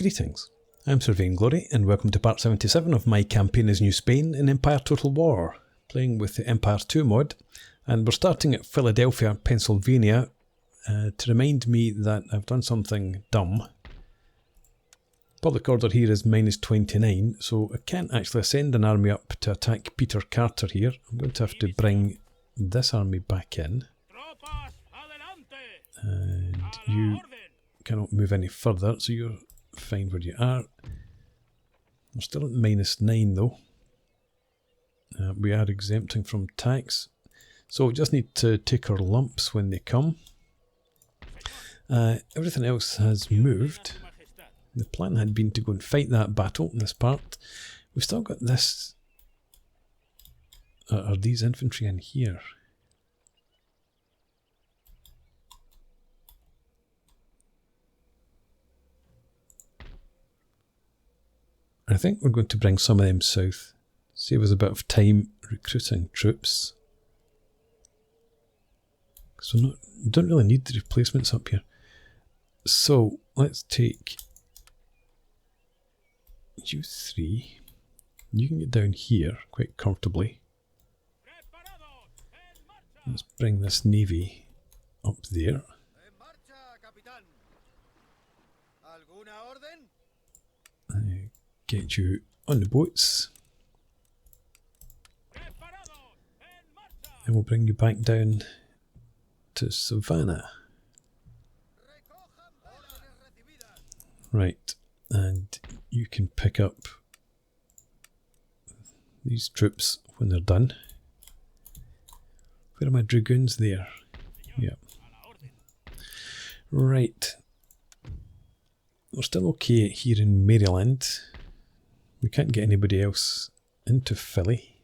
Greetings, I'm Sir Vainglory and welcome to part 77 of my campaign as New Spain in Empire Total War, playing with the Empire 2 mod, and we're starting at Philadelphia, Pennsylvania, to remind me that I've done something dumb. Public order here is -29, so I can't actually send an army up to attack Peter Carter here. I'm going to have to bring this army back in. And you cannot move any further, so you're fine where you are. We're still at -9 though. We are exempting from tax, so we just need to take our lumps when they come. Everything else has moved. The plan had been to go and fight that battle in this part. We've still got this. Are these infantry in here? I think we're going to bring some of them south. Save us a bit of time recruiting troops. Because we don't really need the replacements up here. So let's take you three. You can get down here quite comfortably. Let's bring this navy up there. Get you on the boats. And we'll bring you back down to Savannah. Right, and you can pick up these troops when they're done. Where are my dragoons? There. Yeah. Right. We're still okay here in Maryland. We can't get anybody else into Philly.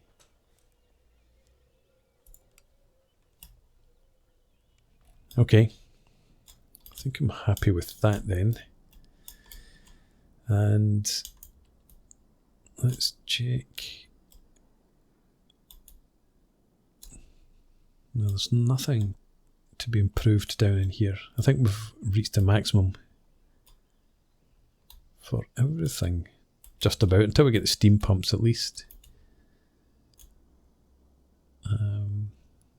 Okay. I think I'm happy with that then. And let's check. No, there's nothing to be improved down in here. I think we've reached a maximum for everything. Just about, until we get the steam pumps at least.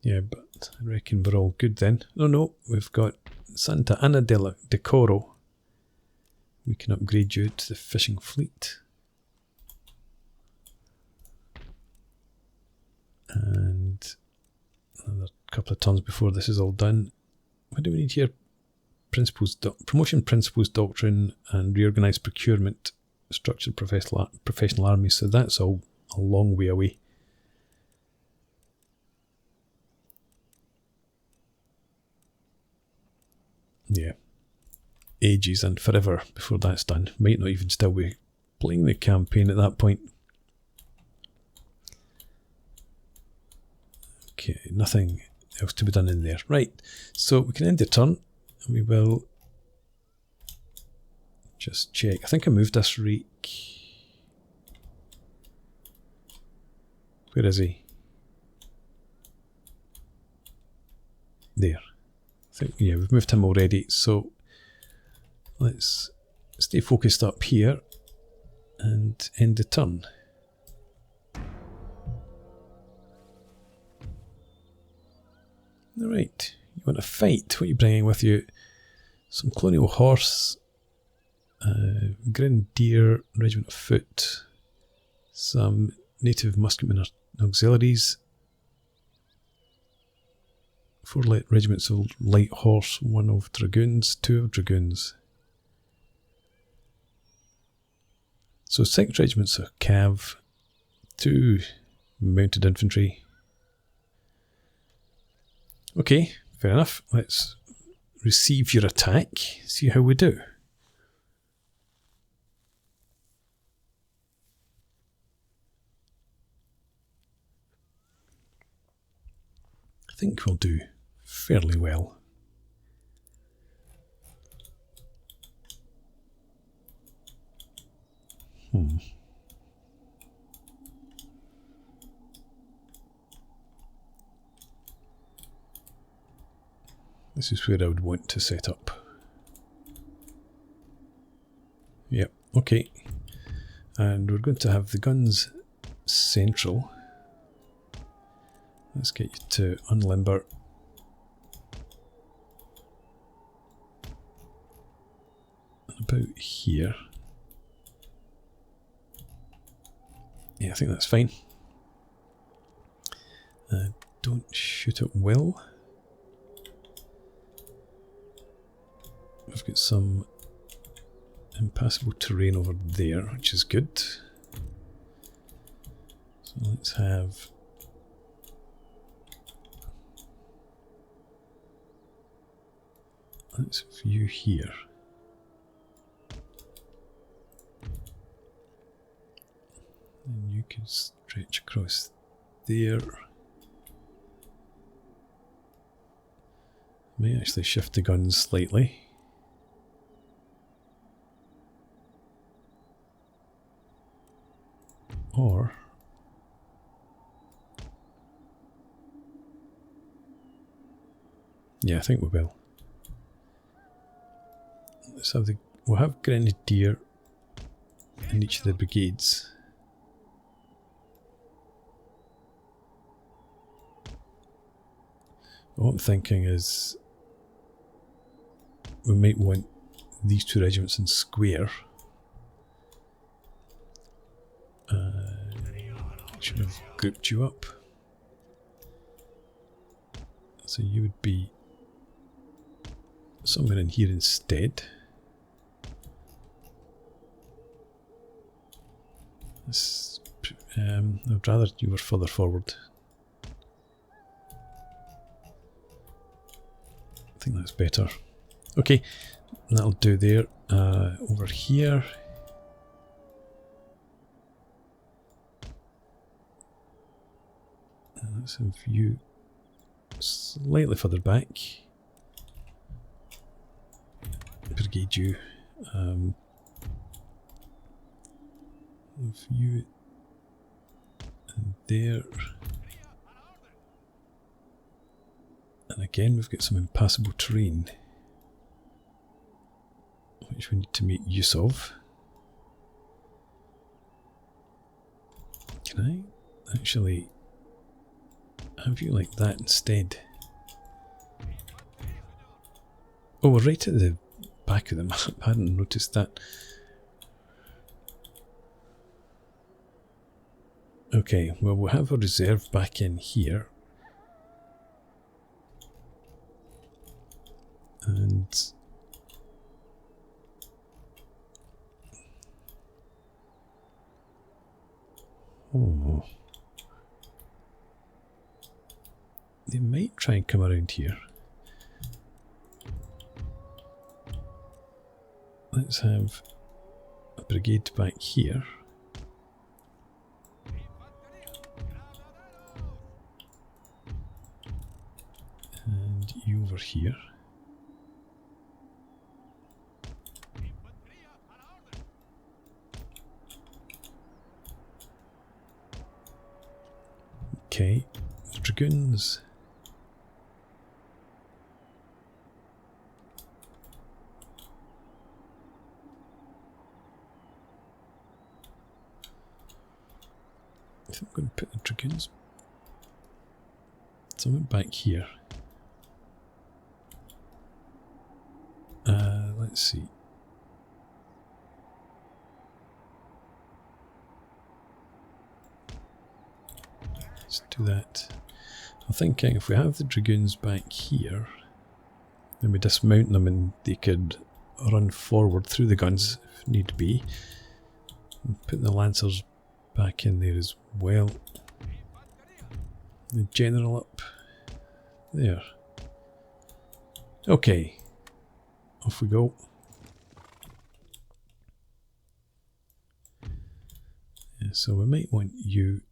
Yeah, but I reckon we're all good then. No, we've got Santa Ana de Coro. We can upgrade you to the fishing fleet. And another couple of turns before this is all done. What do we need here? Promotion Principles Doctrine and Reorganised Procurement. Structured professional army, so that's all a long way away. Yeah. Ages and forever before that's done. Might not even still be playing the campaign at that point. Okay, nothing else to be done in there. Right, so we can end the turn and we will just check. I think I moved this rake. Where is he? There. I think, yeah, we've moved him already. So let's stay focused up here and end the turn. Alright, you want to fight? What are you bringing with you? Some colonial horse. Grenadier Regiment of Foot, some native musketmen auxiliaries, 4 regiments of light horse, 1 of dragoons, 2 of dragoons. So 6 regiments of cav, 2 mounted infantry. Okay, fair enough. Let's receive your attack, see how we do. I think we'll do fairly well. This is where I would want to set up. Yep, okay. And we're going to have the guns central. Let's get you to unlimber. About here. Yeah, I think that's fine. Don't shoot at will. We've got some impassable terrain over there, which is good. So let's have... let's view here. And you can stretch across there. May actually shift the guns slightly. Or yeah, I think we will. Let's have we'll have grenadier in each of the brigades. What I'm thinking is we might want these two regiments in square. Should have grouped you up. So you would be somewhere in here instead. I'd rather you were further forward. I think that's better. Okay, that'll do there. Over here. Let's have you slightly further back. Brigade you. Have you in there. And again, we've got some impassable terrain, which we need to make use of. Can I actually have you like that instead? Oh, we're right at the back of the map. I hadn't noticed that. Okay, well, we'll have a reserve back in here. And oh, they might try and come around here. Let's have a brigade back here. And you over here. Okay, dragoons. I think I'm going to put the dragoons somewhere back here. Let's see. Let's do that. I'm thinking if we have the dragoons back here, then we dismount them and they could run forward through the guns if need be. And put the lancers back in there as well. The general up there. Okay, off we go. Yeah, so we might want you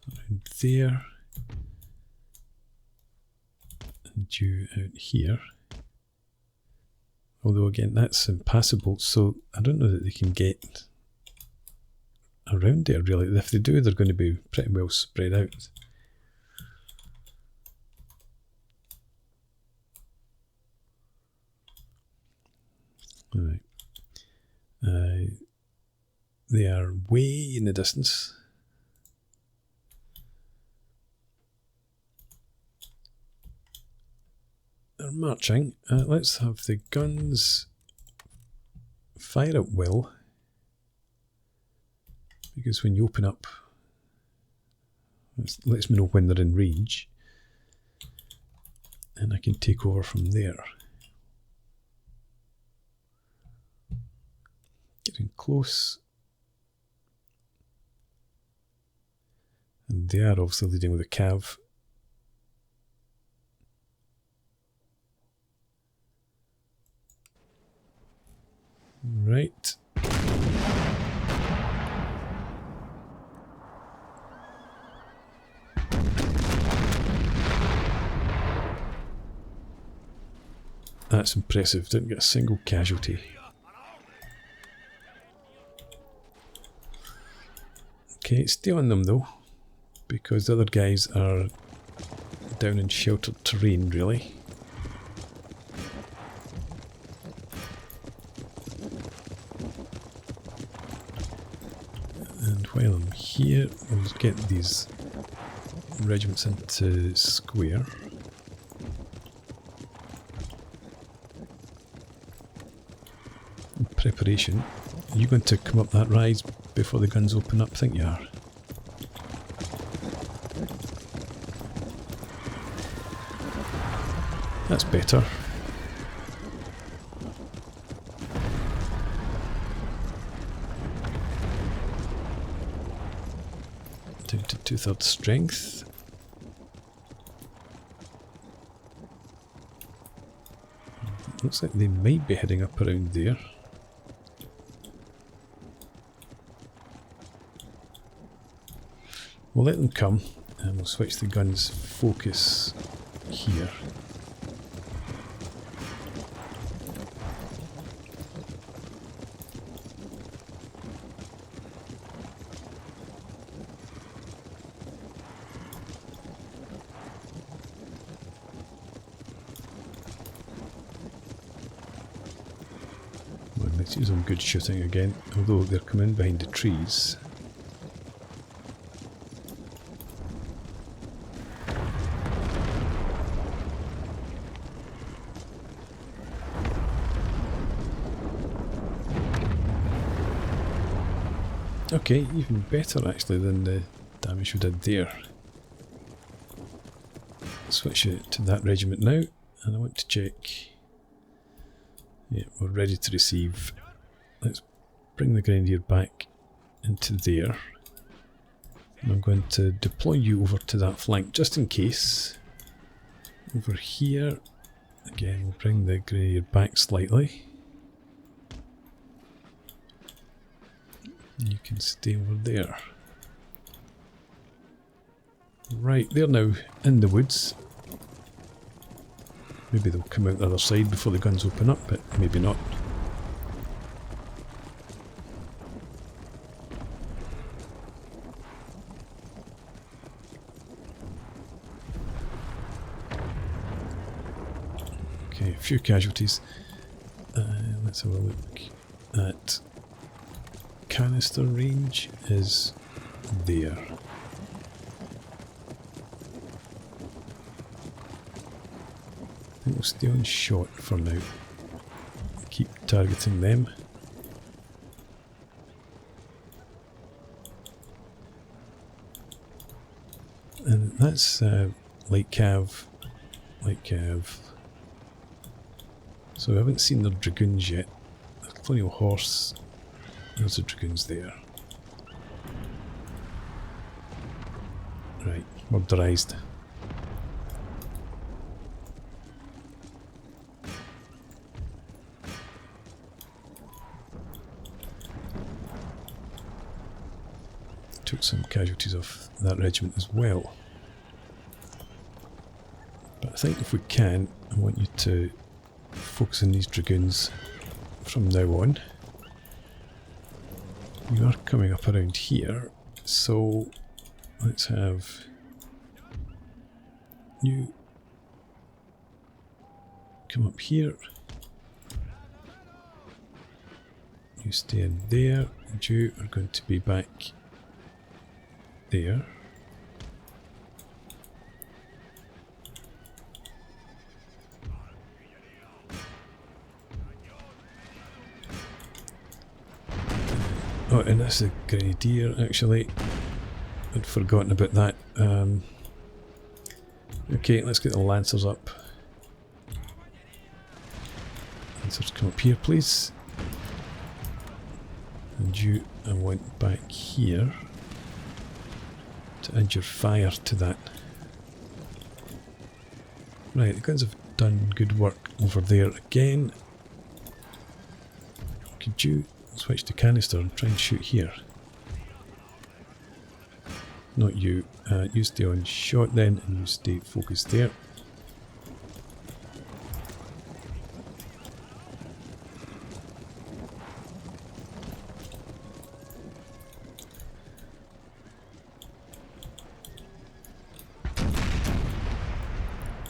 around there and you out here. Although again, that's impassable, so I don't know that they can get around there really. If they do, they're going to be pretty well spread out. Right. They are way in the distance. They're marching. Let's have the guns fire at will, because when you open up, it lets me know when they're in range, and I can take over from there. Getting close. And they are obviously leading with a cav. Right. That's impressive. Didn't get a single casualty. Okay, stay on them though, because the other guys are down in sheltered terrain, really. And while I'm here, we'll get these regiments into square. In preparation. Are you going to come up that rise before the guns open up? I think you are. That's better. Down to 2/3 strength. Looks like they might be heading up around there. We'll let them come, and we'll switch the gun's focus here. Well, let's use some good shooting again, although they're coming behind the trees. Okay, even better actually than the damage we did there. Switch it to that regiment now, and I want to check. Yeah, we're ready to receive. Let's bring the grenadier back into there. And I'm going to deploy you over to that flank just in case. Over here, again, we'll bring the grenadier back slightly. You can stay over there. Right, they're now in the woods. Maybe they'll come out the other side before the guns open up, but maybe not. Okay, a few casualties. Let's have a look at canister range is there. I think we'll stay on shot for now. Keep targeting them. And that's light cav. So we haven't seen their dragoons yet. The colonial horse. There's the dragoons there. Right, murderized. Took some casualties off that regiment as well. But I think if we can, I want you to focus on these dragoons from now on. You are coming up around here, so let's have you come up here. You stay in there, and you are going to be back there. Oh, and that's a grenadier, actually. I'd forgotten about that. Okay, let's get the lancers up. Lancers, come up here, please. And you, I want back here to add your fire to that. Right, the guns have done good work over there again. Could you switch to canister and try and shoot here? Not you. You stay on shot then, and you stay focused there.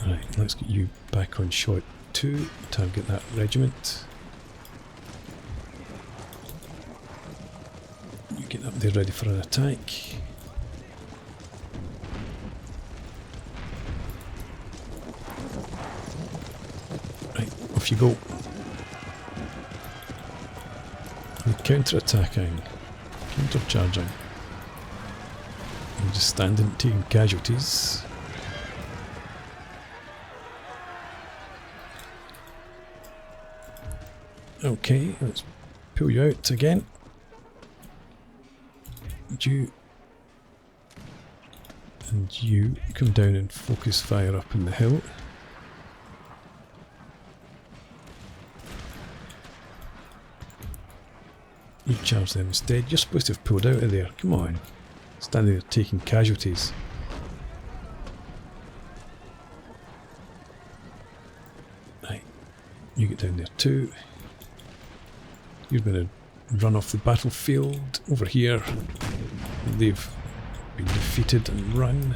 Right, let's get you back on shot 2. Target that regiment. You get up there ready for an attack. Right, off you go. You're counter-attacking, counter-charging. You're just standing, taking casualties. Okay, let's pull you out again. You come down and focus fire up in the hill. You charge them instead. You're supposed to have pulled out of there. Come on. Standing there taking casualties. Right. You get down there too. You're going to run off the battlefield over here. They've been defeated and run.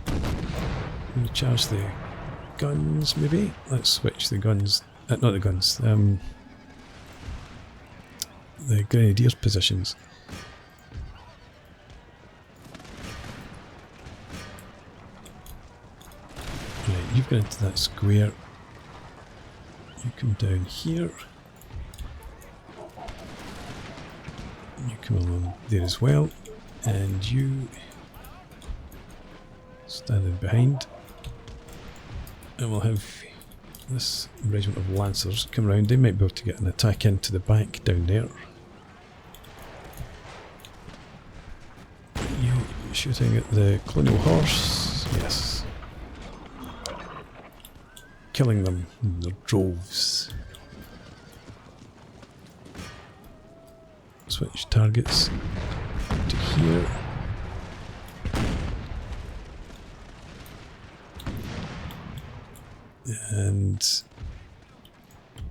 You charge the guns, maybe? Let's switch the guns. Not the guns. The grenadiers' positions. Right, you've got into that square. You come down here. You come along there as well. And you standing behind. And we'll have this regiment of lancers come around. They might be able to get an attack into the back down there. You shooting at the colonial horse? Yes. Killing them in their droves. Switch targets to here. And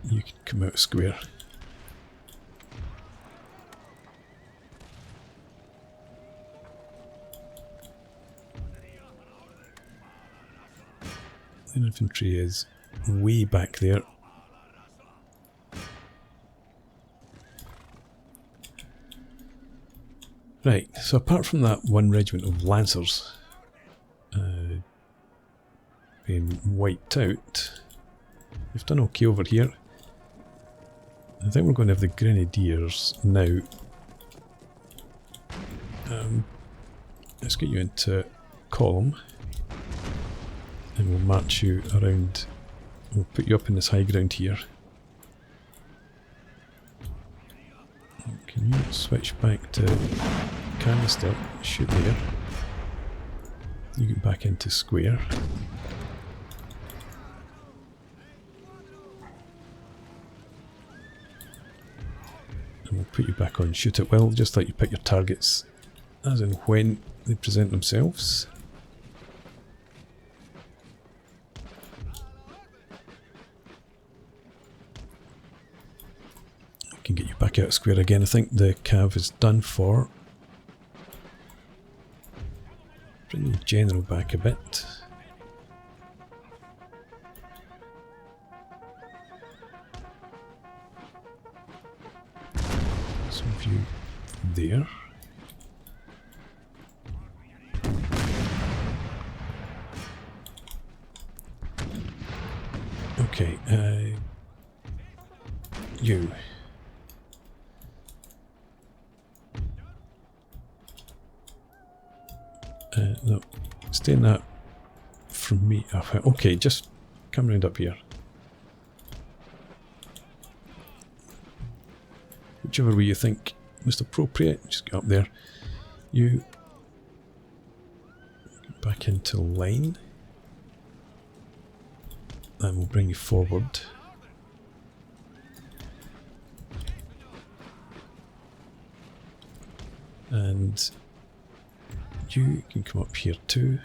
you can come out square. The infantry is way back there. Right, so apart from that one regiment of lancers being wiped out, we've done okay over here. I think we're going to have the grenadiers now. Let's get you into column, and we'll march you around. We'll put you up in this high ground here. Can you switch back to canister? Shoot there. You get back into square. And we'll put you back on shoot at will, just like you pick your targets as and when they present themselves. I can get you back out of square again. I think the cav is done for. Bring the general back a bit. Some of you there. Okay, you. No, stay in that from me. Oh, okay, just come round up here. Whichever way you think most appropriate, just get up there. You get back into line. And we'll bring you forward. And you can come up here too.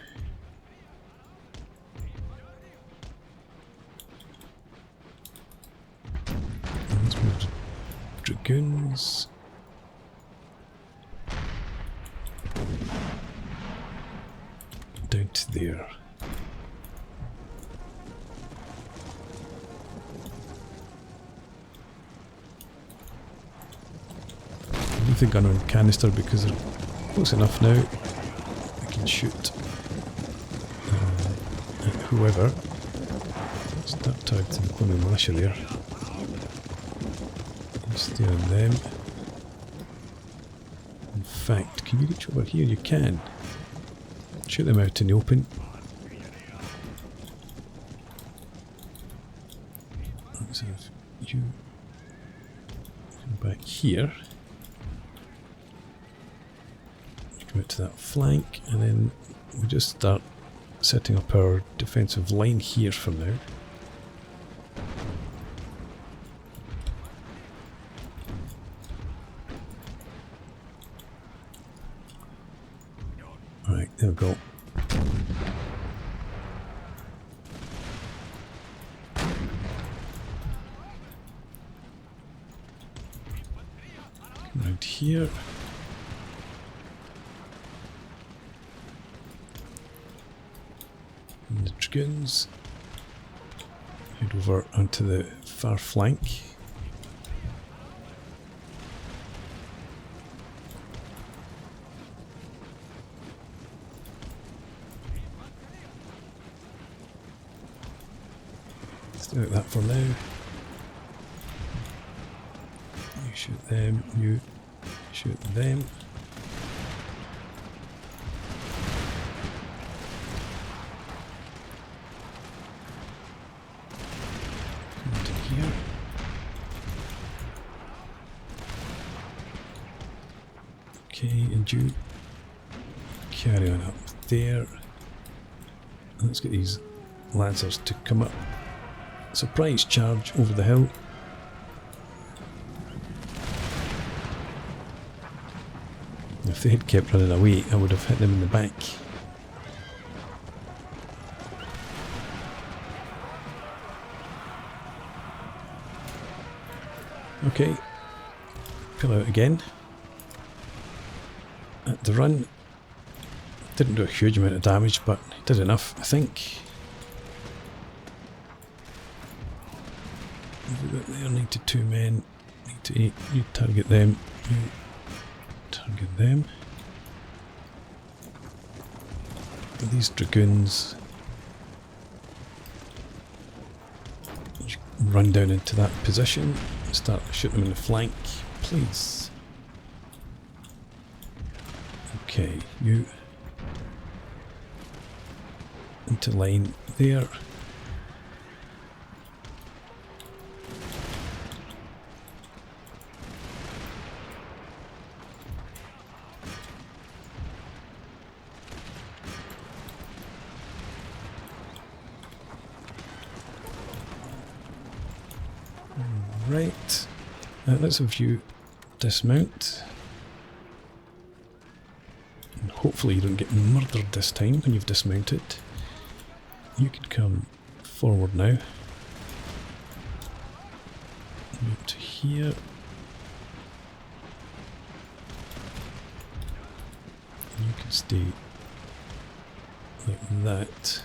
And let's move the dragoons. Down to there. Leave the gun on canister because they're close enough now. I can shoot at whoever. Start targeting the colonial militia there. Stay on them. In fact, can you reach over here? You can. Shoot them out in the open. So if you come back here. Out to that flank, and then we just start setting up our defensive line here for now. Right, there we go. Come around here. And the dragoons head over onto the far flank. Stay like that for now. You shoot them, you shoot them. Here. Okay, and you carry on up there. Let's get these lancers to come up. Surprise charge over the hill. If they had kept running away, I would have hit them in the back. Okay, pull out again. At the run, didn't do a huge amount of damage, but did enough, I think. We've got there 92 men, 98, you target them, you target them. These dragoons, run down into that position. Start shooting them in the flank, please. Okay, you into line there. Right, let's have you dismount. And hopefully you don't get murdered this time when you've dismounted. You could come forward now. Move to here. You can stay like that.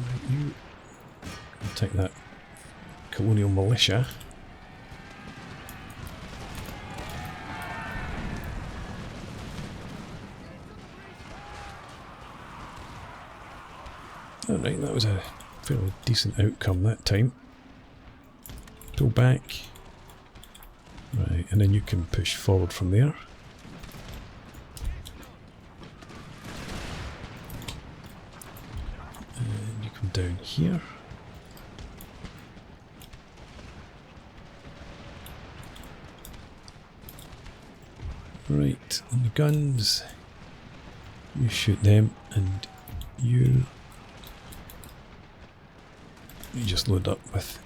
Right, you take that colonial militia. Alright, that was a fairly decent outcome that time. Pull back. Right, and then you can push forward from there. And you come down here. Right, and the guns. You shoot them, and you just load up with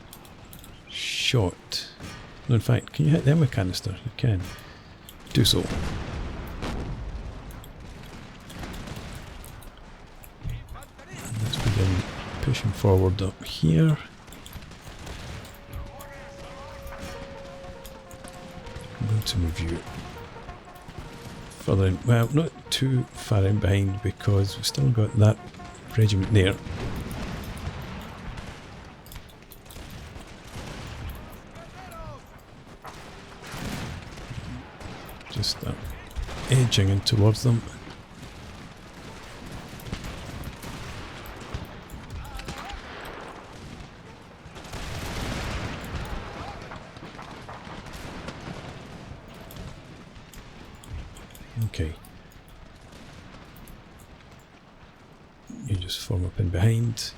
shot. No, in fact, can you hit them with canister? You can. Do so. And let's begin pushing forward up here. I'm going to move you further in. Well, not too far in behind because we've still got that regiment there. Just edging in towards them. Okay. You just form up in behind.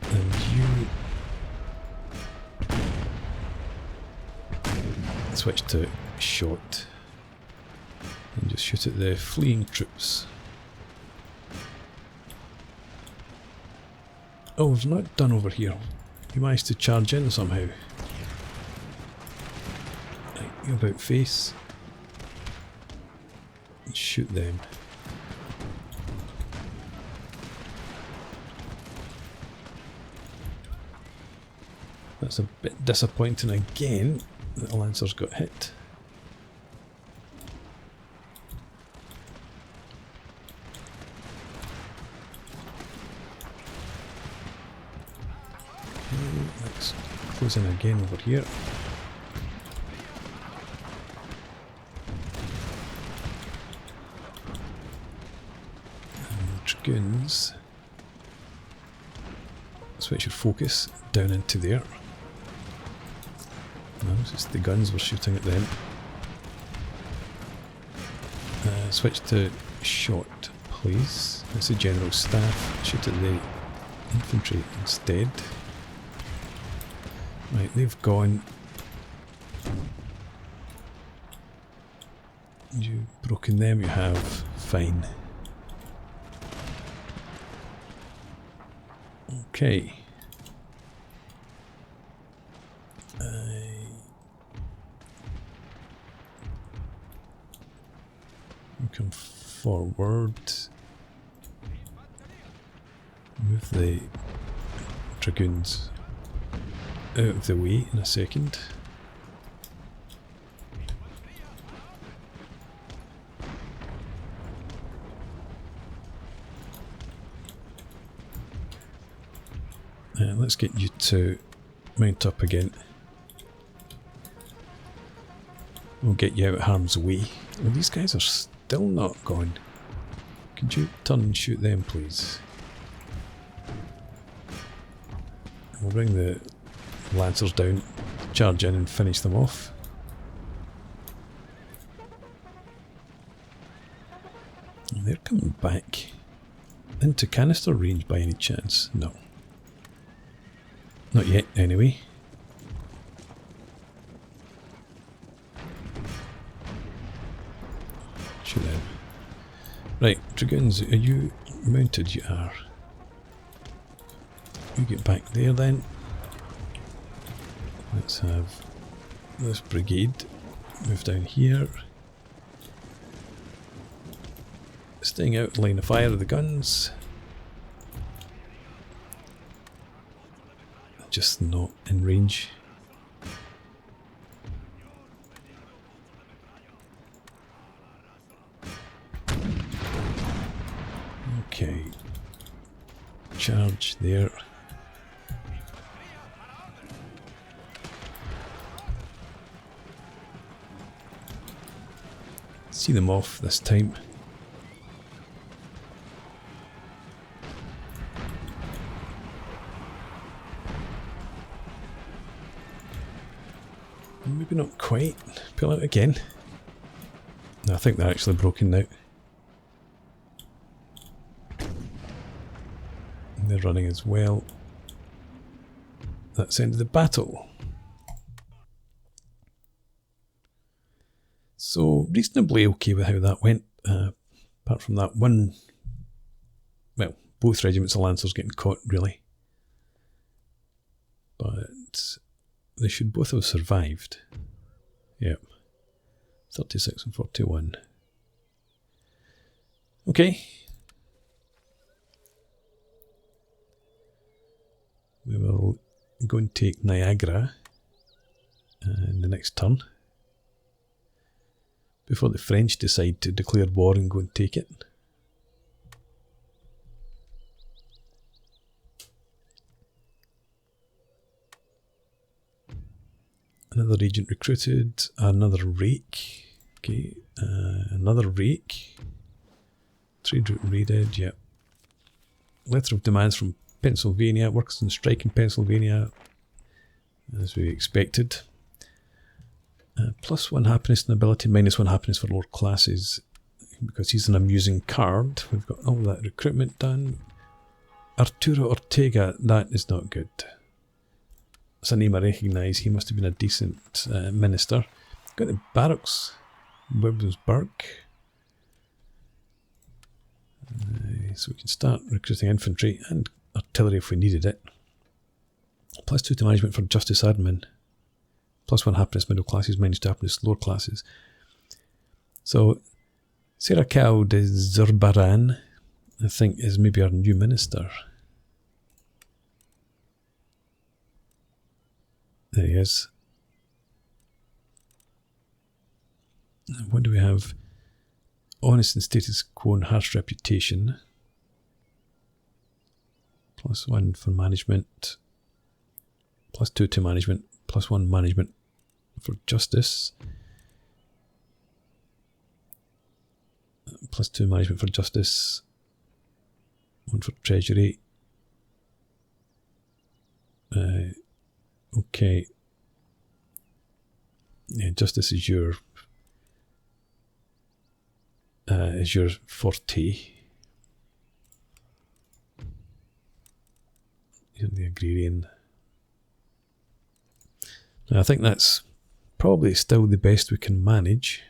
And you switch to shot. And just shoot at the fleeing troops. Oh, we've not done over here. You managed to charge in somehow. Right, you about face. And shoot them. That's a bit disappointing again that the Lancers got hit. Let's close in again over here. And dragoons. Switch your focus down into there. No, it's just the guns we're shooting at them. Switch to shot, please. That's the general staff. Shoot at the infantry instead. Right, they've gone. You've broken them, you have. Fine. Okay. Come forward. Move the dragoons out of the way in a second. Let's get you to mount up again. We'll get you out of harm's way. Well, these guys are still not gone. Could you turn and shoot them, please? We'll bring the Lancers down, charge in and finish them off. And they're coming back into canister range by any chance? No. Not yet, anyway. Shoot them. Right, dragoons, are you mounted? You are. You get back there then. Let's have this brigade move down here. Staying out line of fire of the guns. Just not in range. Okay. Charge there. See them off this time. Maybe not quite. Pull out again. No, I think they're actually broken now. And they're running as well. That's the end of the battle. So, reasonably okay with how that went. Apart from that one, well, both regiments of Lancers getting caught, really. But they should both have survived. Yep. 36 and 41. Okay. We will go and take Niagara in the next turn. Before the French decide to declare war and go and take it. Another regent recruited, another rake. Okay, another rake. Trade route raided, yep. Letter of demands from Pennsylvania, workers on strike in Pennsylvania, as we expected. +1 happiness and ability, -1 happiness for lower classes, because he's an amusing card. We've got all that recruitment done. Arturo Ortega, that is not good. That's a name I recognise. He must have been a decent minister. Got the barracks, Williamsburg. So we can start recruiting infantry and artillery if we needed it. +2 to management for justice admin. +1 happiness middle classes, -2 happiness lower classes. So Seracao de Zurbaran, I think, is maybe our new minister. There he is. What do we have? Honest and status quo and harsh reputation. +1 for management. +2 to management. +1 management for justice. +2 management for justice. 1 for treasury. Okay. Yeah, justice is your forte. You're the agrarian. Now, I think that's probably still the best we can manage.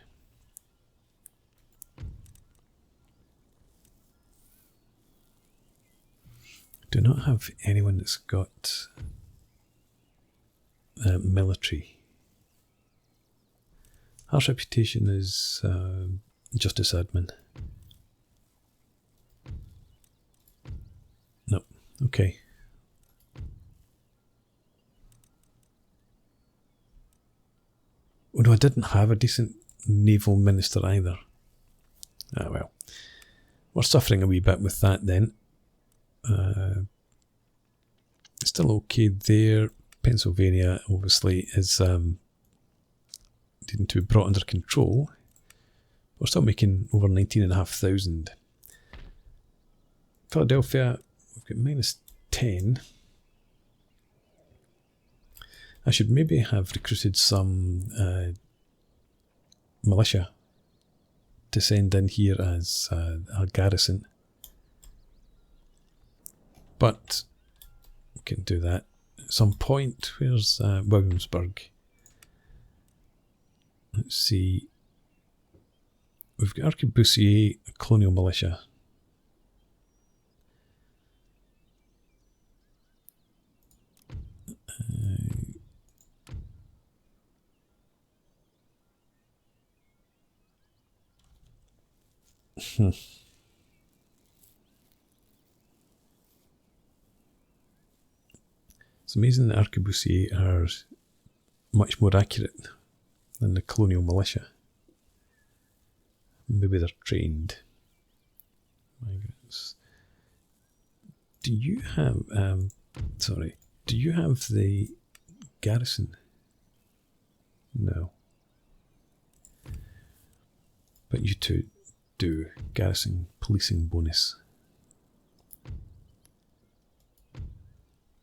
Do not have anyone that's got military. Harsh reputation is justice admin. No, okay. Oh no, I didn't have a decent naval minister either. Ah well. We're suffering a wee bit with that then. Still okay there. Pennsylvania obviously is needing to be brought under control. We're still making over 19,500. Philadelphia, we've got -10. I should maybe have recruited some militia to send in here as a garrison. But we can do that at some point. Where's Williamsburg? Let's see. We've got Arquebusier, a colonial militia. It's amazing that Arquebusier are much more accurate than the colonial militia. Maybe they're trained. My goodness. do you have, sorry, do you have the garrison? No. But you two do. Garrison policing bonus.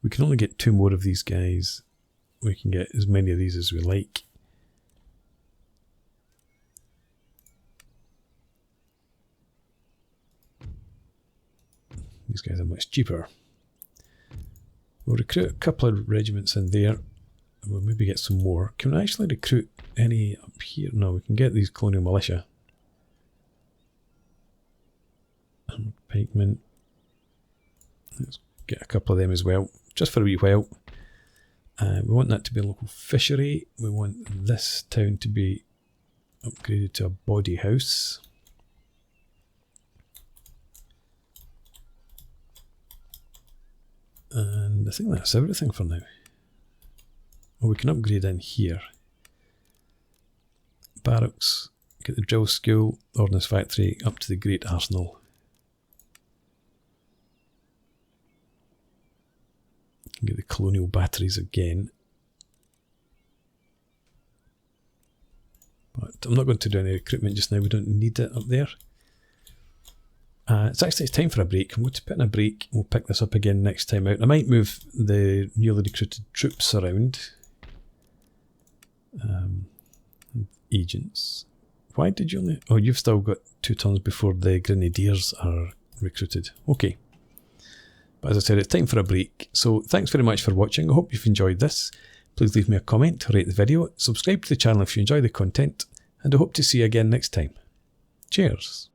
We can only get 2 more of these guys. We can get as many of these as we like. These guys are much cheaper. We'll recruit a couple of regiments in there. And we'll maybe get some more. Can we actually recruit any up here? No, we can get these colonial militia. Pikemen. Let's get a couple of them as well, just for a wee while. We want that to be a local fishery. We want this town to be upgraded to a body house. And I think that's everything for now. Oh, we can upgrade in here. Barracks, get the drill school, ordnance factory, up to the great arsenal. Get the colonial batteries again. But I'm not going to do any recruitment just now, we don't need it up there. It's time for a break. I'm going to put in a break. We'll pick this up again next time out. I might move the newly recruited troops around. Agents. Why did you only... Oh, you've still got 2 turns before the grenadiers are recruited. Okay. But as I said, it's time for a break. So thanks very much for watching. I hope you've enjoyed this. Please leave me a comment, rate the video, subscribe to the channel if you enjoy the content, and I hope to see you again next time. Cheers.